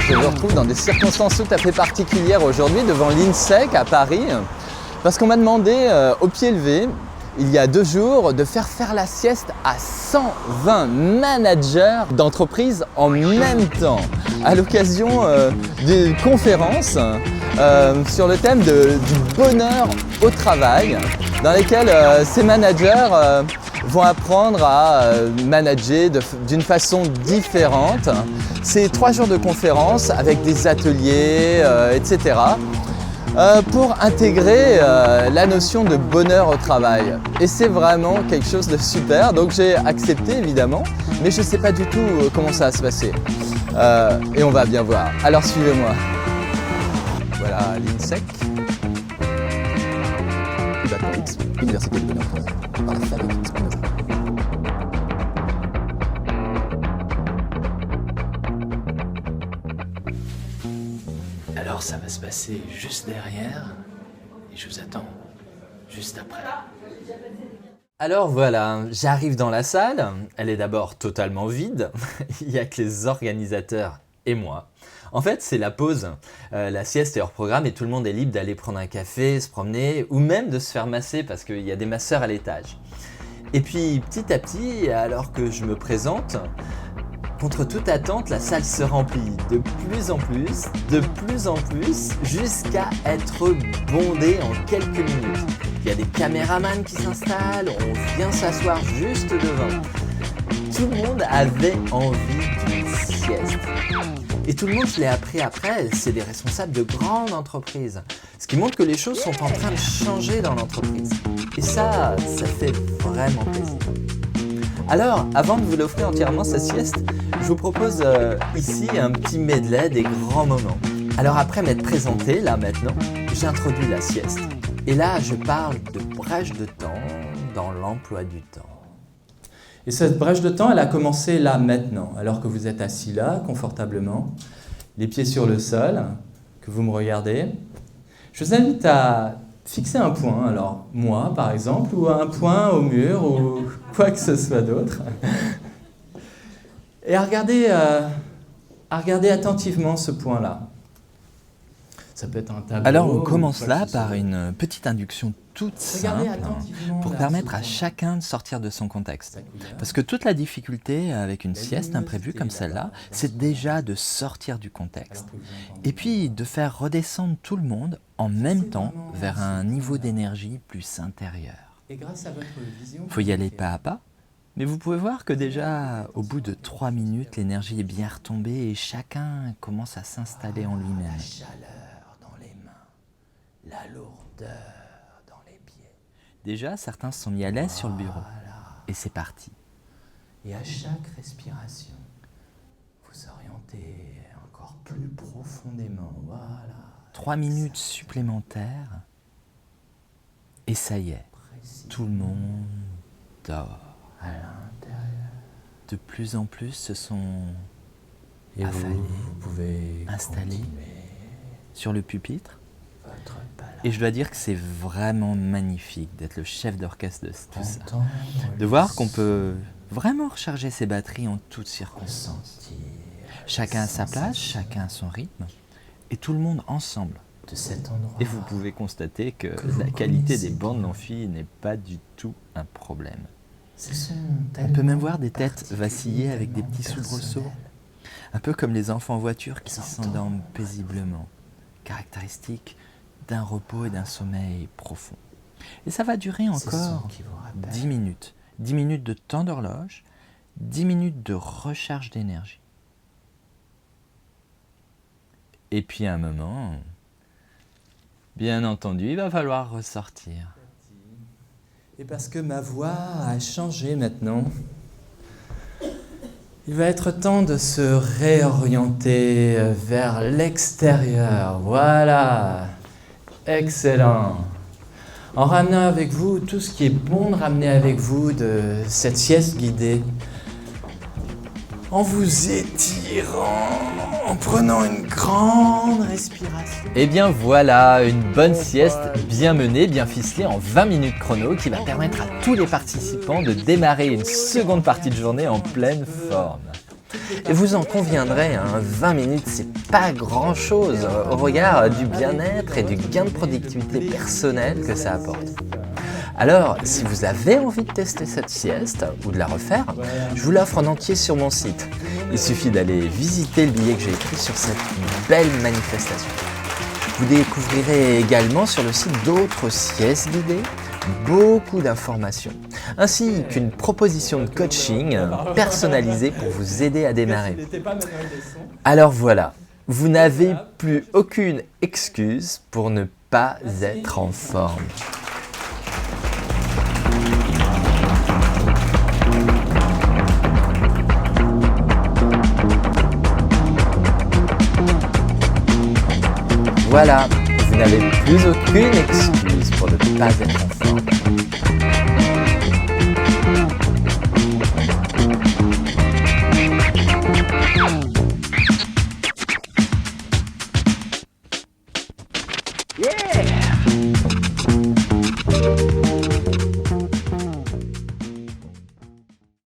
je me retrouve dans des circonstances tout à fait particulières aujourd'hui devant l'INSEC à Paris parce qu'on m'a demandé au pied levé, il y a 2 jours, de faire la sieste à 120 managers d'entreprises en même temps à l'occasion d'une conférence sur le thème du bonheur au travail dans lesquelles ces managers vont apprendre à manager d'une façon différente. C'est 3 jours de conférence avec des ateliers, etc. Pour intégrer la notion de bonheur au travail. Et c'est vraiment quelque chose de super. Donc j'ai accepté évidemment, mais je ne sais pas du tout comment ça va se passer. Et on va bien voir. Alors suivez-moi. Voilà l'INSEC. Université du bonheur au travail. Par la famille Spinoza. Alors ça va se passer juste derrière et je vous attends juste après. Alors voilà, j'arrive dans la salle, elle est d'abord totalement vide, il n'y a que les organisateurs et moi. En fait, c'est la pause, la sieste est hors programme et tout le monde est libre d'aller prendre un café, se promener ou même de se faire masser parce qu'il y a des masseurs à l'étage. Et puis petit à petit, alors que je me présente, contre toute attente, la salle se remplit de plus en plus, jusqu'à être bondée en quelques minutes. Il y a des caméramans qui s'installent, on vient s'asseoir juste devant. Tout le monde avait envie d'une sieste. Et tout le monde, je l'ai appris après, c'est des responsables de grandes entreprises. Ce qui montre que les choses sont en train de changer dans l'entreprise. Et ça fait vraiment plaisir. Alors, avant de vous l'offrir entièrement cette sieste, je vous propose ici un petit medley des grands moments. Alors après m'être présenté, là maintenant, j'introduis la sieste. Et là, je parle de brèche de temps dans l'emploi du temps. Et cette brèche de temps, elle a commencé là maintenant, alors que vous êtes assis là, confortablement, les pieds sur le sol, que vous me regardez. Je vous invite à fixer un point, alors moi par exemple, ou un point au mur, ou quoi que ce soit d'autre. Et à regarder attentivement ce point-là. Ça peut être un tableau. Alors on commence là par une petite induction toute simple pour permettre à chacun de sortir de son contexte. Parce que toute la difficulté avec une sieste imprévue comme celle-là, c'est déjà de sortir du contexte. Et puis de faire redescendre tout le monde en même temps vers un niveau d'énergie plus intérieur. Il faut y aller pas à pas. Mais vous pouvez voir que déjà, au bout de 3 minutes, l'énergie est bien retombée et chacun commence à s'installer en lui-même. La chaleur dans les mains, la lourdeur dans les pieds. Déjà, certains se sont mis à l'aise sur le bureau. Et c'est parti. Et à chaque respiration, vous orientez encore plus profondément. Voilà. 3 minutes supplémentaires. Et ça y est, tout le monde dort. À l'intérieur. De plus en plus se sont affalés, vous pouvez installés sur le pupitre. Et je dois dire que c'est vraiment magnifique d'être le chef d'orchestre de tout ça. De voir qu'on peut vraiment recharger ses batteries en toutes circonstances. Chacun à sa place, chacun à son rythme, et tout le monde ensemble. De cet endroit. Et vous pouvez constater que la qualité des bandes d'amphi n'est pas du tout un problème. On peut même voir des têtes vaciller avec des petits soubresauts, un peu comme les enfants en voiture qui s'endorment paisiblement, caractéristique d'un repos et d'un sommeil profond. Et ça va durer encore 10 minutes. 10 minutes de temps d'horloge, 10 minutes de recharge d'énergie. Et puis à un moment, bien entendu, il va falloir ressortir. Et parce que ma voix a changé maintenant, il va être temps de se réorienter vers l'extérieur. Voilà, excellent. En ramenant avec vous tout ce qui est bon de ramener avec vous de cette sieste guidée. En vous étirant, en prenant une grande respiration. Et bien voilà, une bonne sieste bien menée, bien ficelée en 20 minutes chrono qui va permettre à tous les participants de démarrer une seconde partie de journée en pleine forme. Et vous en conviendrez, 20 minutes, c'est pas grand-chose au regard du bien-être et du gain de productivité personnelle que ça apporte. Alors, si vous avez envie de tester cette sieste ou de la refaire, je vous l'offre en entier sur mon site. Il suffit d'aller visiter le billet que j'ai écrit sur cette belle manifestation. Vous découvrirez également sur le site d'autres siestes guidées, beaucoup d'informations, ainsi qu'une proposition de coaching personnalisée pour vous aider à démarrer. Alors voilà, vous n'avez plus aucune excuse pour ne pas être en forme. Voilà, vous n'avez plus aucune excuse pour ne pas être en forme.